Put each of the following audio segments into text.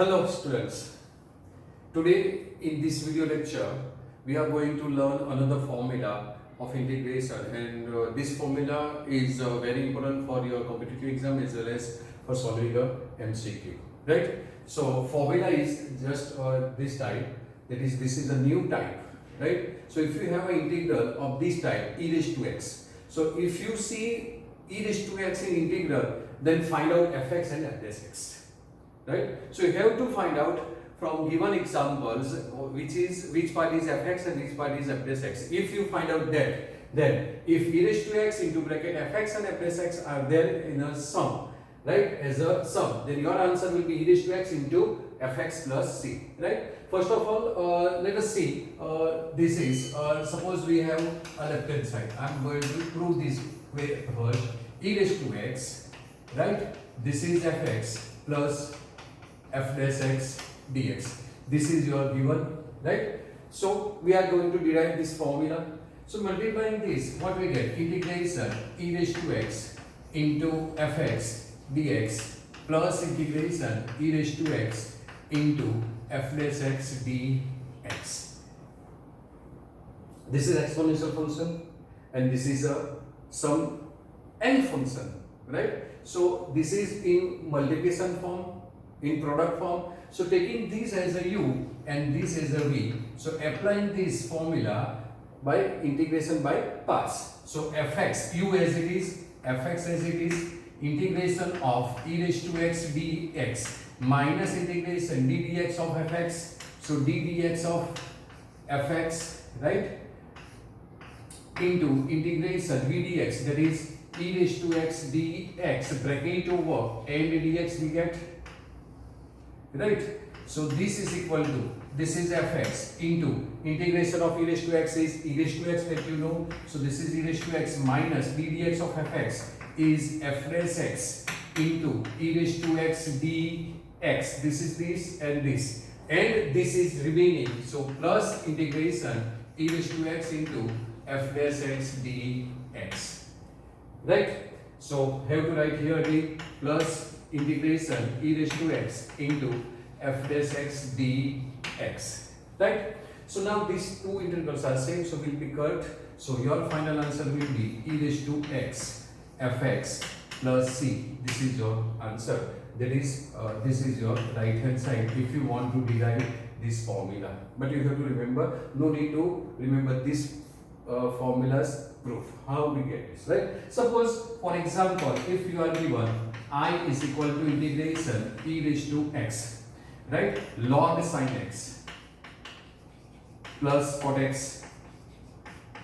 Hello students, today in this video lecture we are going to learn another formula of integration, and this formula is very important for your competitive exam as well as for solving a MCQ, right? So formula is just this type, that is this is a new type, right? So if you have an integral of this type e raised to x, so if you see e raised to x in integral, then find out fx and f dash x. Right? So you have to find out from given examples which part is fx and which part is f dash x. If you find out that, then if e raised to x into bracket fx and f dash x are there in a sum, right, as a sum, then your answer will be e raised to x into fx plus c, right? First of all, let us see, this is, suppose we have a left hand side. I am going to prove this way first. E raised to x, right? This is fx plus f dash x dx. This is your given, right? So we are going to derive this formula. So multiplying this, what we get? Integration e raised to x into fx dx plus integration e raised to x into f dash x dx. This is exponential function and this is a sum n function, right? So this is in multiplication form, in product form. So taking this as a u and this as a v, so applying this formula by integration by parts. So fx, u as it is, fx as it is, integration of e raised to x dx minus integration d dx of fx, so d dx of fx, right, into integration v dx, that is e raised to x dx bracket over and dx we get, right? So this is equal to, this is fx into integration of e raised to x is e raised to x that you know, so this is e raised to x minus d dx of fx is f dash x into e raised to x dx. This is this and this is remaining, so plus integration e raised to x into f dash x dx, right? So have to write here the plus integration e raised to x into f dash x dx, right? So now these two integrals are same, so will be cut. So your final answer will be e raised to x fx plus c. This is your answer. That is, this is your right hand side if you want to derive this formula. But you have to remember, no need to remember this formula's proof. How we get this, right? Suppose, for example, if you are given I is equal to integration e raised to x, right, log sin x plus cot x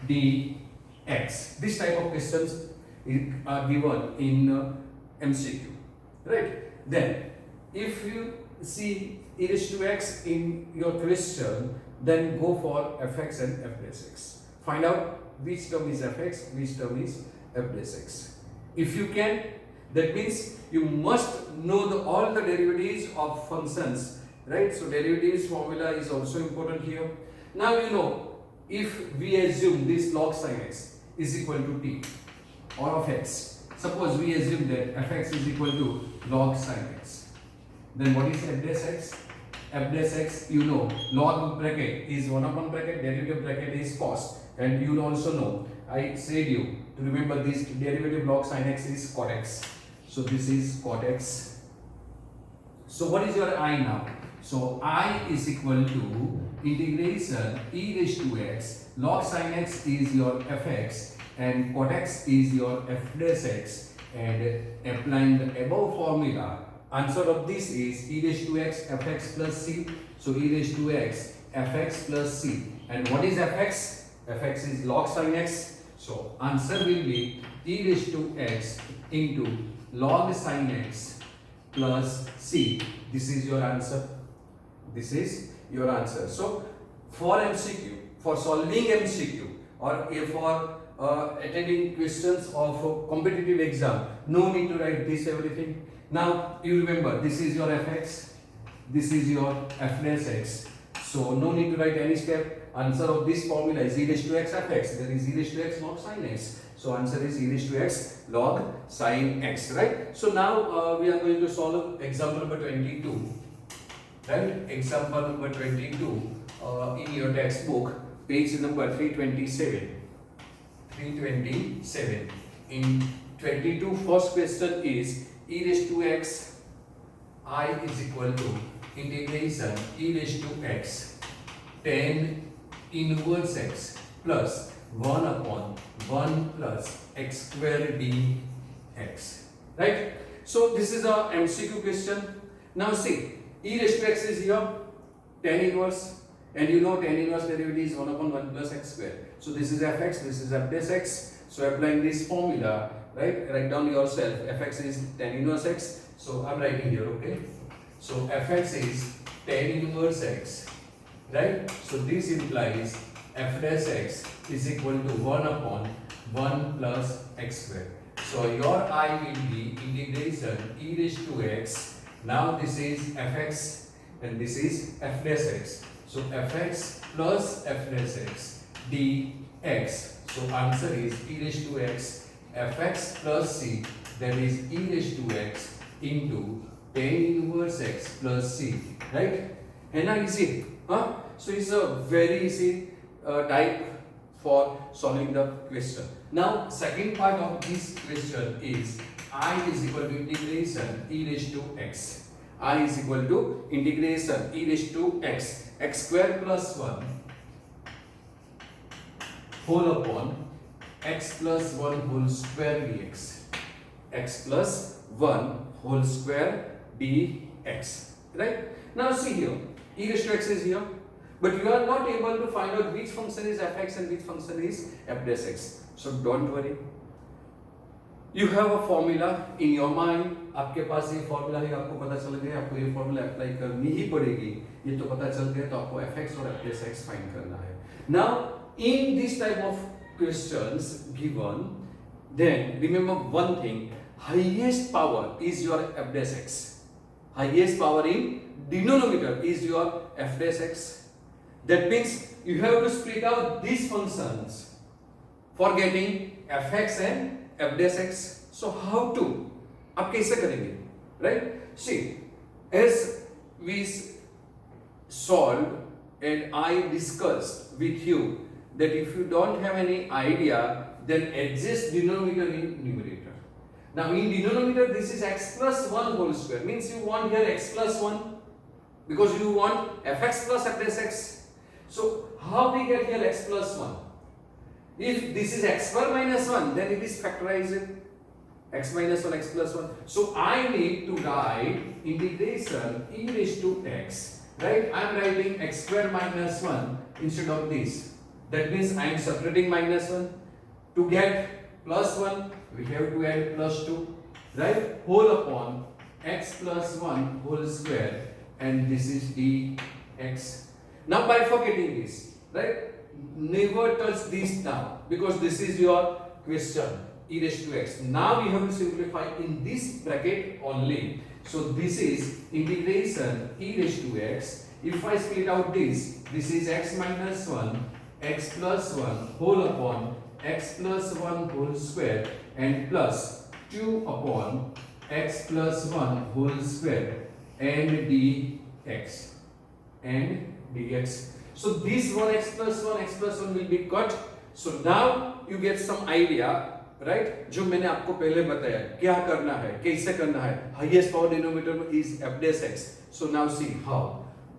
dx. This type of questions are given in MCQ, right? Then if you see e raised to x in your question, then go for fx and f dash x. Find out which term is fx, which term is f dash x. If you can, that means you must know all the derivatives of functions, right? So derivatives formula is also important here. Now you know, if we assume this log sin x is equal to t or of x, suppose we assume that fx is equal to log sin x, then what is f dash x? F dash x, you know, log bracket is 1 upon bracket, derivative bracket is cos, and you also know, I said you to remember this derivative log sin x is cot x. So this is cot x. So what is your I now? So I is equal to integration e raised to x, log sin x is your fx and cot x is your f dash x, and applying the above formula, answer of this is e raised to x fx plus c. So e raised to x fx plus c, and what is fx? Fx is log sin x, so answer will be e raised to x into log sin x plus c. This is your answer. This is your answer. So for MCQ, for solving MCQ, or for attending questions of competitive exam, no need to write this everything. Now you remember, this is your fx, this is your f dash x, so no need to write any step. Answer of this formula is e raised to x fx, there is e raised to x log sin x, so answer is e raised to x log sin x, right? So now we are going to solve example number 22. right? Example number 22 in your textbook, page number 327. 327. In 22, first question is e raised to x I is equal to integration e raised to x tan inverse x plus 1 upon 1 plus x square dx. Right? So this is a MCQ question. Now see, e raised to x is here, tan inverse, and you know tan inverse derivative is 1 upon 1 plus x square. So this is fx, this is f dash x. So applying this formula, right? Write down yourself. Fx is tan inverse x. So I'm writing here, okay? So fx is tan inverse x, right? So this implies f dash x is equal to 1 upon 1 plus x square. So your I will be integration e raised to x. Now this is fx and this is f dash x. So fx plus f dash x dx. So answer is e raised to x fx plus c, that is e raised to x into tan inverse x plus c, right? And now easy, huh? So it's a very easy type for solving the question. Now second part of this question is I is equal to integration e raised to x. I is equal to integration e raised to x square plus 1 whole upon x plus 1 whole square dx. X plus 1 whole square dx. Right? Now see here, e raised to x is here, but you are not able to find out which function is fx and which function is f dash x. So don't worry. You have a formula in your mind. आपके पास ये formula है, आपको पता चल गया, आपको ये formula apply करनी ही पड़ेगी. ये तो पता चल गया, तो आपको fx और f dash x फाइंड करना है. Now in this type of questions given, then remember one thing: highest power is your f dash x. Highest power in denominator is your f dash x. That means you have to split out these functions for getting fx and f dash x. So how to? आप कैसे करेंगे? Right? See, as we solved and I discussed with you that if you don't have any idea, then adjust denominator in numerator. Now in denominator this is x plus 1 whole square, means you want here x plus 1 because you want fx plus f dash x. So how we get here x plus 1? If this is x square minus 1, then it is factorized. X minus 1, x plus 1. So I need to write integration e raised to x. Right? I am writing x square minus 1 instead of this. That means I am separating minus 1. To get plus 1, we have to add plus 2. Right? Whole upon x plus 1 whole square, and this is dx. Now bifurcating this. Right? Never touch this now because this is your question. E raised to x. Now we have to simplify in this bracket only. So this is integration e raised to x. If I split out this is x minus 1, x plus 1 whole upon x plus 1 whole square and plus 2 upon x plus 1 whole square and dx. And dx. So this 1x plus 1 will be cut. So now you get some idea. Right जो मैंने आपको पहले बताया क्या करना है, कैसे करना है. हाईएस्ट पावर डिनोमिनेटर में is f dash x. So now see how,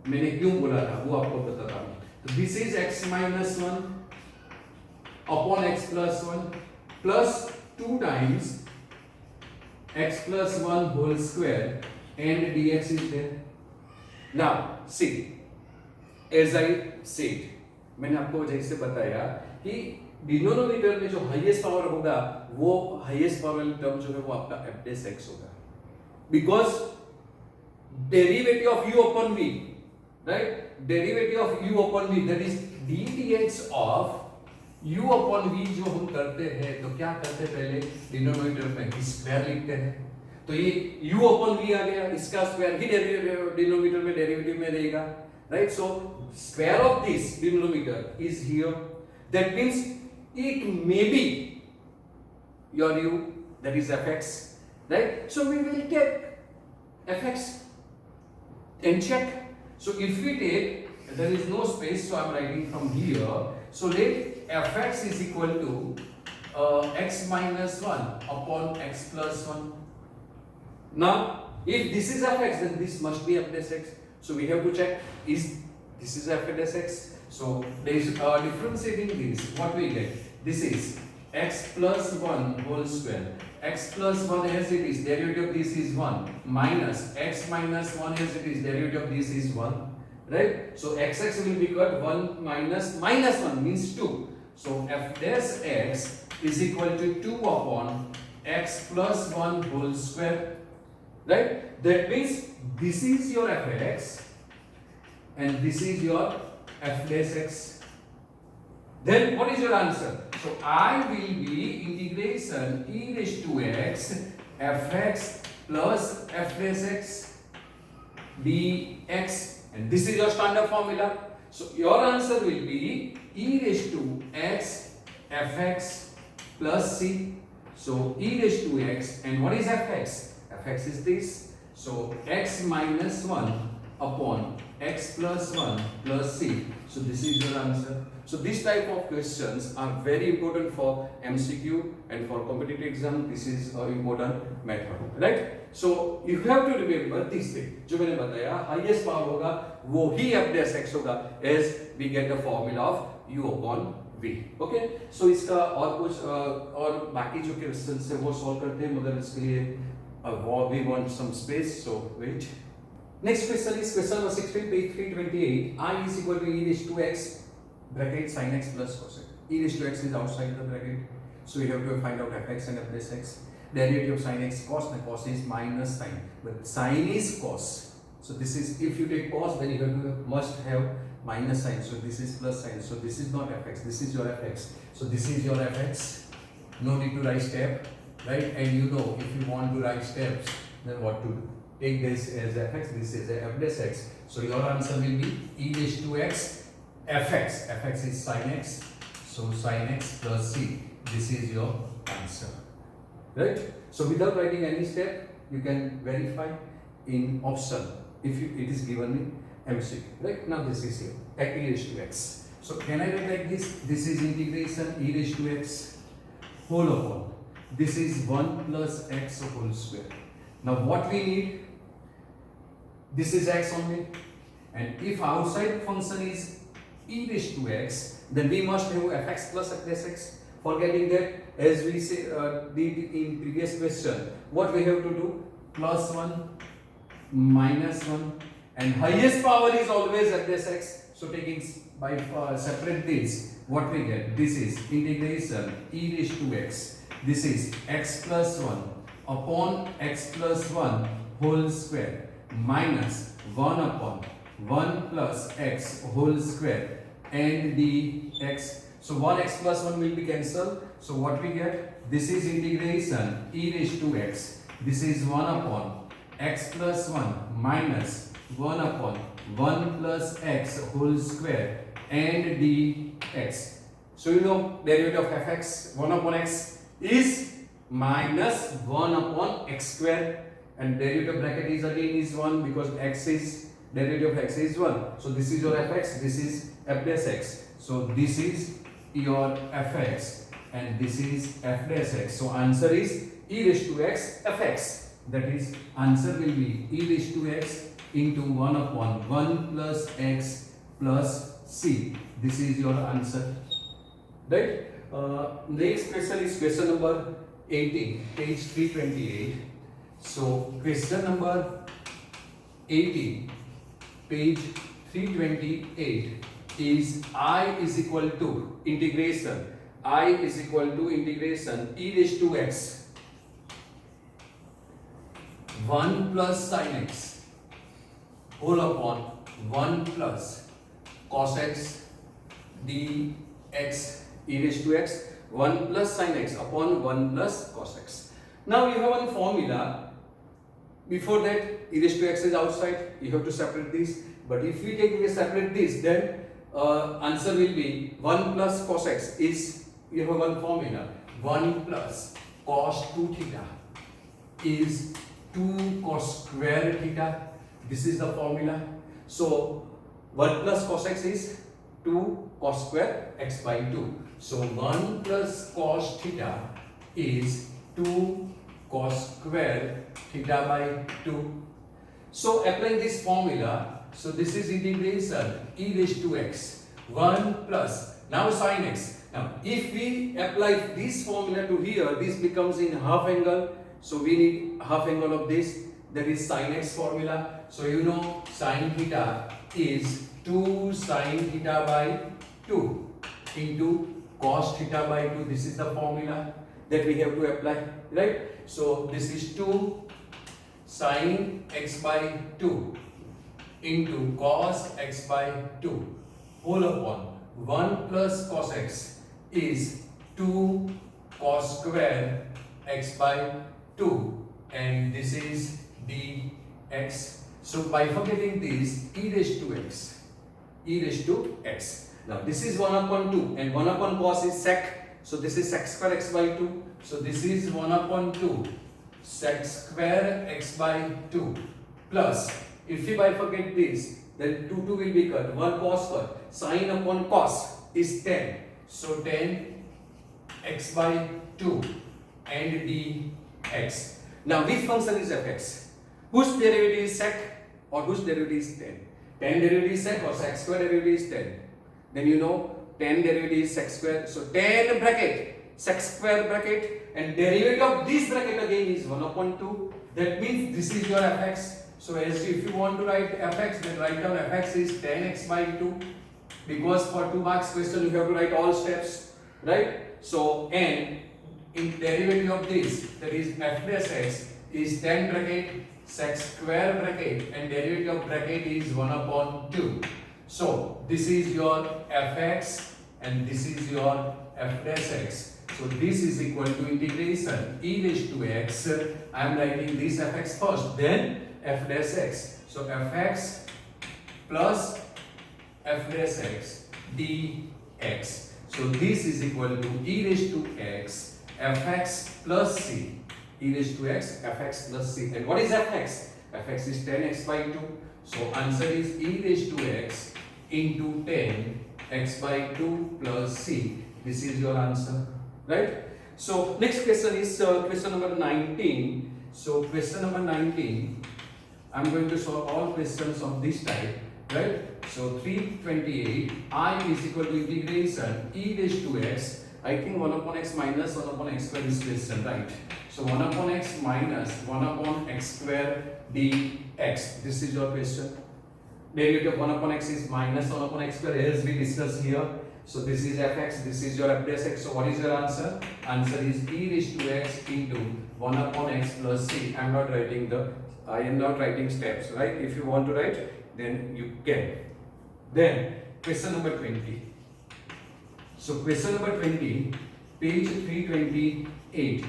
मैंने क्यों बोला था वो आपको बताता हूं. तो this is x minus 1 upon x plus 1 plus 2 times x plus 1 whole square and dx is there. Now see, as I said, मैंने आपको जैसे बताया कि डिनोमिनेटर में जो हाईएस्ट पावर होगा वो हाईएस्ट पावर वाली टर्म जो है वो आपका f dash x होगा, because derivative of u upon v, right, derivative of u upon v that is d dx of u upon v जो हम करते हैं तो क्या करते हैं, पहले डिनोमिनेटर में स्क्वायर लिखते हैं. तो ये u अपॉन v आ गया, इसका स्क्वायर ही डिनोमिनेटर में डेरिवेटिव में रहेगा, right. So square of this denominator is here. That means it may be your u, that is fx, right. So we will take fx and check So if we take, there is no space, so I am writing from here. So let fx is equal to x minus 1 upon x plus 1. Now, if this is fx, then this must be f dash x. So we have to check, is this is f dash x. So there is differentiating this, what we get? This is x plus 1 whole square. X plus 1 as it is, derivative of this is 1, minus x minus 1 as it is, derivative of this is 1. Right? So xx will become 1 minus 1 means 2. So f dash x is equal to 2 upon x plus 1 whole square. Right? That means this is your fx and this is your f dash x. Then what is your answer? So I will be integration e raised to x fx plus f dash x dx, and this is your standard formula. So your answer will be e raised to x fx plus c. So e raised to x, and what is fx? Fx is this. So x minus 1 upon x plus 1 plus c. So this is your answer. So this type of questions are very important for MCQ and for competitive exam. This is an important method, right? So you have to remember this thing. जो मैंने बताया, highest power होगा वो ही f dash x होगा, as we get the formula of u upon v. Okay? So इसका और कुछ और बाकी जो questions है वो solve करते हैं, मगर इसके लिए we want some space, so wait. Next question is question number 16, page 328. I is equal to e raised to x bracket sin x plus cos x. E raised to x is outside the bracket, so you have to find out fx and f dash x. Derivative of sin x cos, and cos is minus sin, but sin is cos. So this is, if you take cos, then you have to must have minus sin. So this is plus sin. So this is not fx. This is your fx. So this is your fx. No need to write step, right? And you know, if you want to write steps, then what to do? Take this as fx. This is a f dash x. So your answer will be e raised to x fx. Fx is sin x. So sin x plus c. This is your answer. Right? So without writing any step, you can verify in option if it is given in MCQ. Right? Now this is here at e raised to x. So can I write like this? This is integration e raised to x whole upon. This is 1 plus x whole square. Now what we need? This is x only. And if outside function is e raised to x, then we must have fx plus f dash x. Forgetting that, as we say, did in previous question, what we have to do? Plus 1, minus 1, and highest power is always f dash x. So taking by separate this, what we get? This is integration e raised to x. This is x plus 1 upon x plus 1 whole square minus 1 upon 1 plus x whole square and dx. So 1x plus 1 will be cancelled. So what we get? This is integration e raised to x. This is 1 upon x plus 1 minus 1 upon 1 plus x whole square and dx. So you know derivative of fx, 1 upon x is minus 1 upon x square, and derivative bracket is again is 1 because x is, derivative of x is 1. So this is your fx, this is f dash x. So this is your fx and this is f dash x. So answer is e raised to x fx. That is, answer will be e raised to x into 1 upon 1 plus x plus c. This is your answer. Right? Next question is question number 18, page 328. So question number 18, page 328 is I is equal to integration. I is equal to integration e raised to x 1 plus sin x whole upon 1 plus cos x dx e raised to x 1 plus sin x upon 1 plus cos x. Now you have one formula. Before that, e raised to x is outside. You have to separate this. But if we separate this, then answer will be 1 plus cos x is, you have one formula, 1 plus cos 2 theta is 2 cos square theta. This is the formula. So 1 plus cos x is 2 cos square x by 2. So 1 plus cos theta is 2 cos square theta by 2. So applying this formula, so this is integration e raised to x 1 plus now sin x. Now if we apply this formula to here, this becomes in half angle. So we need half angle of this, that is sin x formula. So you know sin theta is 2 sin theta by 2 into cos theta by 2. This is the formula that we have to apply, right? So this is 2 sin x by 2 into cos x by 2 whole upon 1 plus cos x is 2 cos square x by 2, and this is dx. So bifurcating this e raised to x, e raised to x. Now this is 1 upon 2 and 1 upon cos is sec. So this is sec square x by 2. So this is 1 upon 2 sec square x by 2 plus, if we bifurcate this, then 2 will be cut, 1 cos cut, sin upon cos is 10. So 10 x by 2 and dx. Now which function is fx? Whose derivative is sec or whose derivative is 10? 10 derivative is sec or sec square derivative is 10? Then you know 10 derivative is sec square. So 10 bracket sec square bracket and derivative of this bracket again is 1 upon 2. That means this is your fx. So as if you want to write fx, then write down fx is 10x by 2, because for 2 marks question you have to write all steps, right? So and in derivative of this, that is f dash x is 10 bracket sec square bracket and derivative of bracket is 1 upon 2. So this is your fx and this is your f dash x. So this is equal to integration e raised to x. I am writing this fx first, then f dash x. So fx plus f dash x dx. So this is equal to e raised to x fx plus c, e raised to x fx plus c. And what is fx? Fx is 10x by 2. So answer is e raised to x into 10x by 2 plus c. This is your answer, right? So next question is question number 19. So question number 19, I'm going to solve all questions of this type, right? So 328 I is equal to integration e raised to x. I think 1 upon x minus 1 upon x square is question, right? So 1 upon x minus 1 upon x square dx. This is your question. Derivative of 1 upon x is minus 1 upon x square as we discussed here. So this is fx, this is your f dash x. So what is your answer? Answer is e raised to x into 1 upon x plus c. I am not writing steps, right? If you want to write, then you can. Then question number 20. So question number 20, page 328.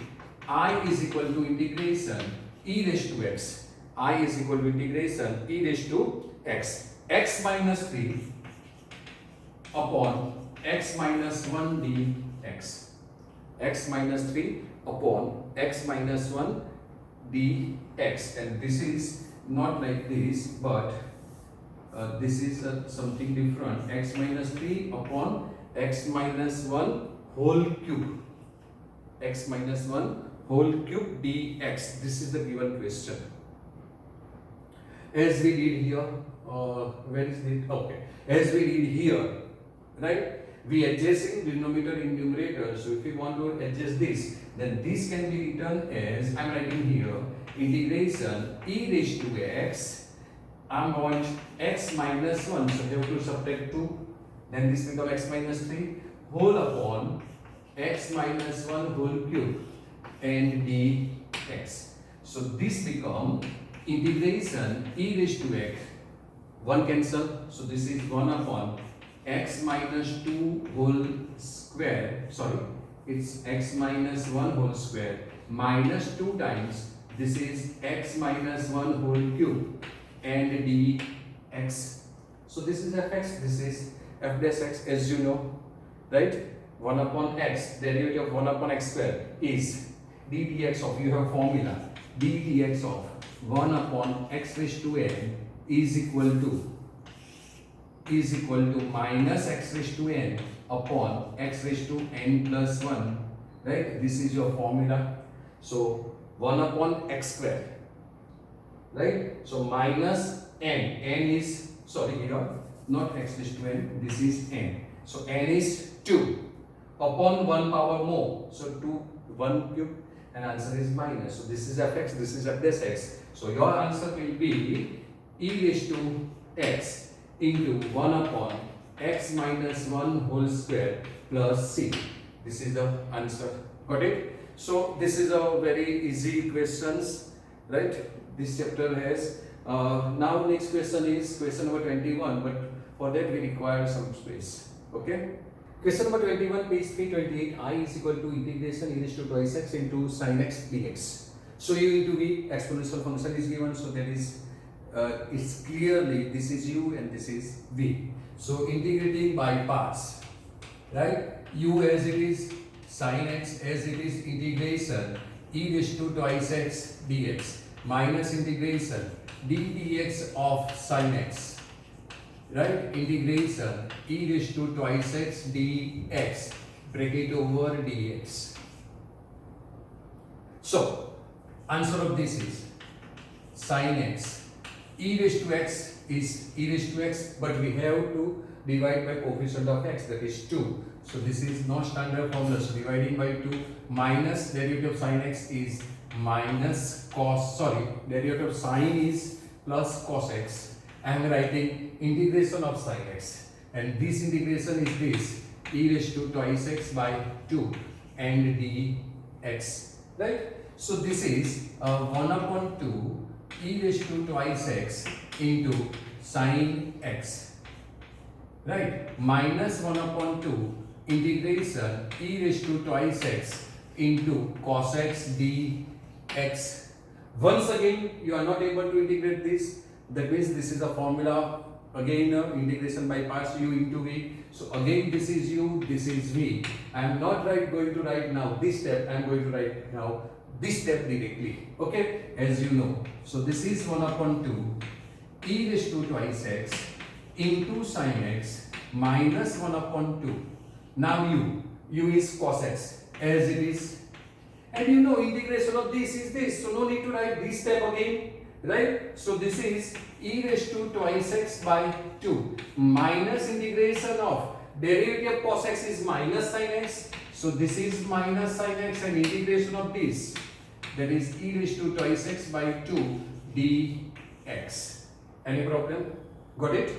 I is equal to integration e raised to x. I is equal to integration e raised to x. X minus 3 upon x minus 1 dx. X minus 3 upon x minus 1 dx. And this is not like this, but this is something different. X minus 3 upon x minus 1 whole cube. X minus 1 whole cube dx. This is the given question. As we did here, where is it? Okay. As we did here, right? We adjusting denominator in numerator. So if we want to adjust this, then this can be written as, I am writing here, integration e raised to x. I am going x minus 1. So you have to subtract 2. Then this becomes x minus 3 whole upon x minus 1 whole cube and dx. So this becomes integration e raised to x. 1 cancel. So this is 1 upon x minus 2 whole square. Sorry, it's x minus 1 whole square minus 2 times. This is x minus 1 whole cube and dx. So this is fx. This is f dash x, as you know, right? 1 upon x, derivative of 1 upon x square is ddx of, you have formula, ddx of 1 upon x raised to n is equal to is equal to minus x raised to n upon x raised to n plus 1, right? This is your formula. So 1 upon x square, right? So minus n is, sorry here, not x raised to n, this is n. So n is 2 upon 1 power more, so 2, 1 cube, and answer is minus. So this is fx, this is f dash x. So your answer will be e raised to x into 1 upon x minus 1 whole square plus c. This is the answer. Got it? So this is a very easy questions, right? This chapter has. Now next question is question number 21, but for that we require some space. Okay? Question number 21, page 328. I is equal to integration e raised to twice x into sin x dx. So u into v, exponential function is given. So there is, it's clearly this is u and this is v. So integrating by parts, right? U as it is, sin x as it is, integration e raised to twice x dx minus integration d dx of sin x, right? Integration e raised to twice x dx, bracket over dx. So answer of this is sin x, e raised to x is e raised to x, but we have to divide by coefficient of x, that is 2. So this is not standard formula. So dividing by 2 minus derivative of sin x is minus cos, sorry, derivative of sin is plus cos x. I am writing integration of sin x, and this integration is this e raised to twice x by 2 and dx, right? So this is 1 upon 2 e raised to twice x into sin x, right? Minus 1 upon 2 integration e raised to twice x into cos x dx. Once again you are not able to integrate this, that means this is a formula again, integration by parts, u into v. So again this is u, this is v. I am not going to write now this step, I am going to write now this step directly, okay, as you know. So this is 1 upon 2 e raised to twice x into sin x minus 1 upon 2. Now u is cos x as it is, and you know integration of this is this, so no need to write this step again, right? So this is e raised to twice x by 2 minus integration of derivative of cos x is minus sin x, so this is minus sin x, and integration of this, that is e raised to twice x by 2 dx. Any problem? Got it?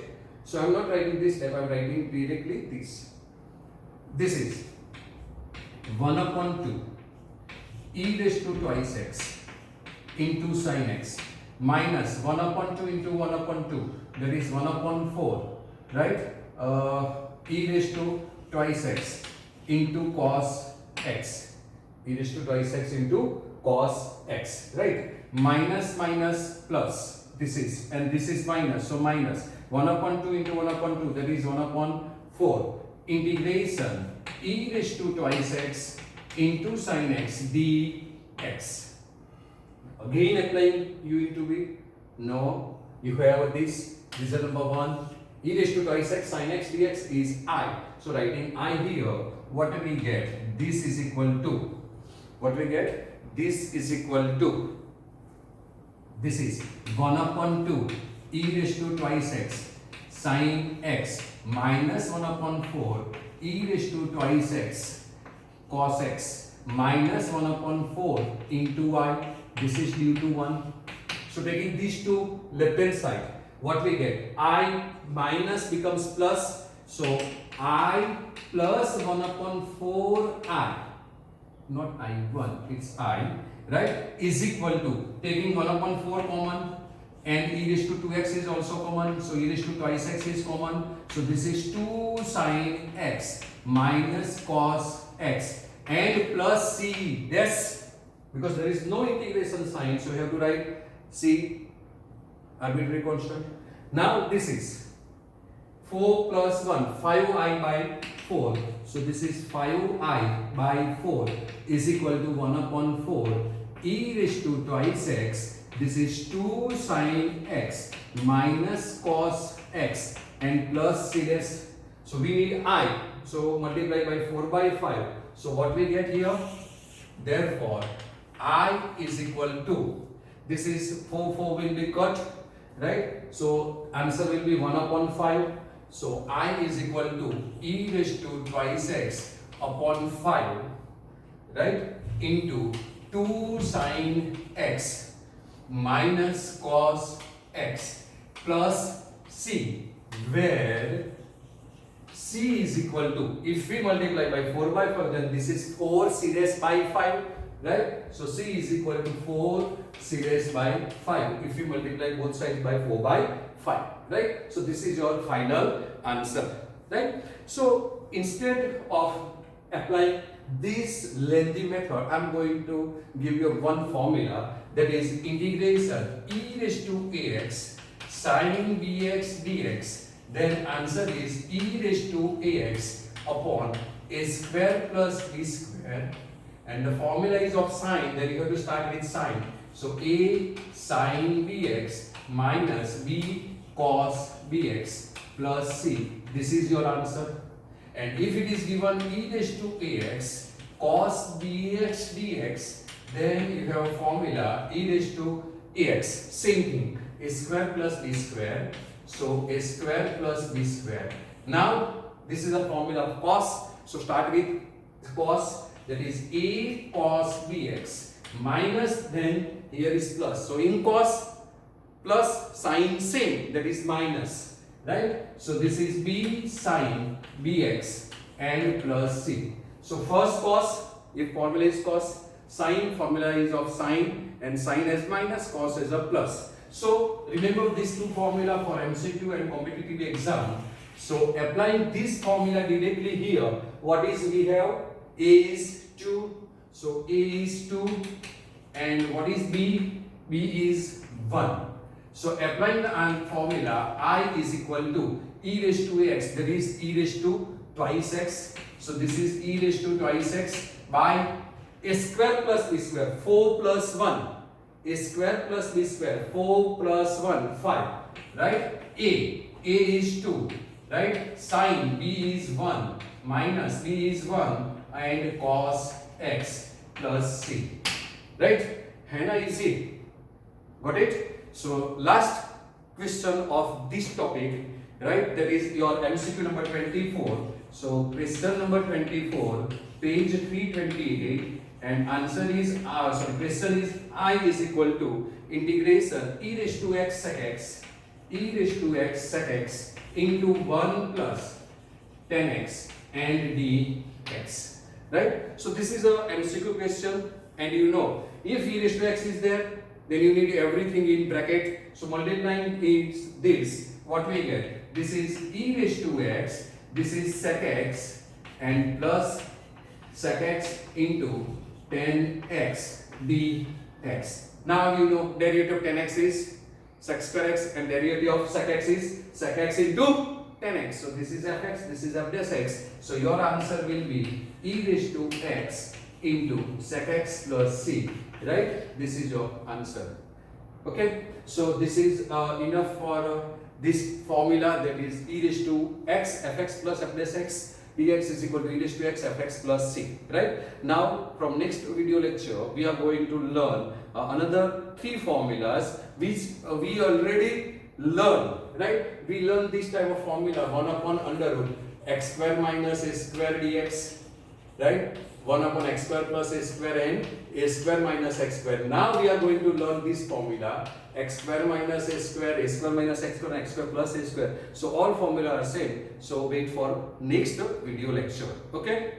So I am not writing this step, I am writing directly this. This is 1 upon 2 e raised to twice x into sin x minus 1 upon 2 into 1 upon 2, that is 1 upon 4, right? E raised to twice x into cos x, e raised to twice x into cos x, right? Minus minus plus, this is, and this is minus, so minus 1 upon 2 into 1 upon 2, that is 1 upon 4, integration e raised to twice x into sin x dx. Again applying u into v? No, you have this is number 1, e raised to twice x sin x dx is I. So writing I here, what we get? This is equal to, what we get? This is equal to, this is 1 upon 2 e raised to twice x sin x minus 1 upon 4 e raised to twice x cos x minus 1 upon 4 into y. This is due to 1. So taking these two left hand side, what we get? I minus becomes plus. So I plus 1 upon 4i, not I1, it's I, right, is equal to, taking 1 upon 4 common, and e raised to 2x is also common, so e raised to twice x is common. So this is 2 sin x minus cos x and plus c, yes, because there is no integration sign, so you have to write c, arbitrary constant. Now this is 4 plus 1, 5i by 4. So this is 5i by 4 is equal to 1 upon 4 e raised to twice x. This is 2 sin x minus cos x and plus c dash. So we need I. So multiply by 4 by 5. So what we get here? Therefore, I is equal to, this is 4 will be cut, right? So answer will be 1 upon 5. So I is equal to e raised to twice x upon 5, right? Into 2 sin x minus cos x plus c, where c is equal to, if we multiply by 4 by 5, then this is 4 c raised by 5, right? So c is equal to 4 c raised by 5 if we multiply both sides by 4 by 5, right? So this is your final answer, right? So instead of applying this lengthy method, I am going to give you one formula, that is integration e raised to ax sin bx dx. Then answer is e raised to ax upon a square plus b square, and the formula is of sine, then you have to start with sine. So a sin bx minus b cos bx plus c. This is your answer. And if it is given e raised to ax cos bx dx, then you have a formula e raised to ax, same thing, a square plus b square. So a square plus b square. Now this is a formula of cos. So start with cos, that is a cos bx minus, then here is plus. So in cos plus sine same, that is minus, right? So this is b sine bx and plus c. So first cos, if formula is cos, sine formula is of sine, and sine as minus, cos as a plus. So remember these two formula for MCQ and competitive exam. So applying this formula directly here, what is we have? A is 2. So A is 2, and what is B? B is 1. So applying the formula, I is equal to e raised to x, that is e raised to twice x. So this is e raised to twice x by a square plus b square, 4 plus 1. A square plus b square, 4 plus 1, 5, right? A is 2, right? Sine b is 1, minus b is 1, and cos x plus c, right? Hannah, easy. Got it? So last question of this topic, right? That is your MCQ number 24. So question number 24, page 328. And answer is, question is I is equal to integration e raised to x sec x, e raised to x sec x into 1 plus 10x and dx, right? So this is a MCQ question, and you know, if e raised to x is there, then you need everything in bracket. So multiplying is this, what we get? This is e raised to x, this is sec x, and plus sec x into 10x dx. Now you know derivative of 10x is sec square x, and derivative of sec x is sec x into 10x. So this is fx, this is f dash x. So your answer will be e raised to x into sec x plus c, right? This is your answer. Okay, so this is enough for this formula, that is e raised to x fx plus f dash x dx is equal to e raised to x fx plus c, right? Now from next video lecture we are going to learn another 3 formulas which we already learned, right? We learned this type of formula, 1 upon under root x square minus a square dx, right? 1 upon x square plus a square and a square minus x square. Now we are going to learn this formula, x square minus a square minus x square, and x square plus a square. So all formula are same. So wait for next video lecture. Okay.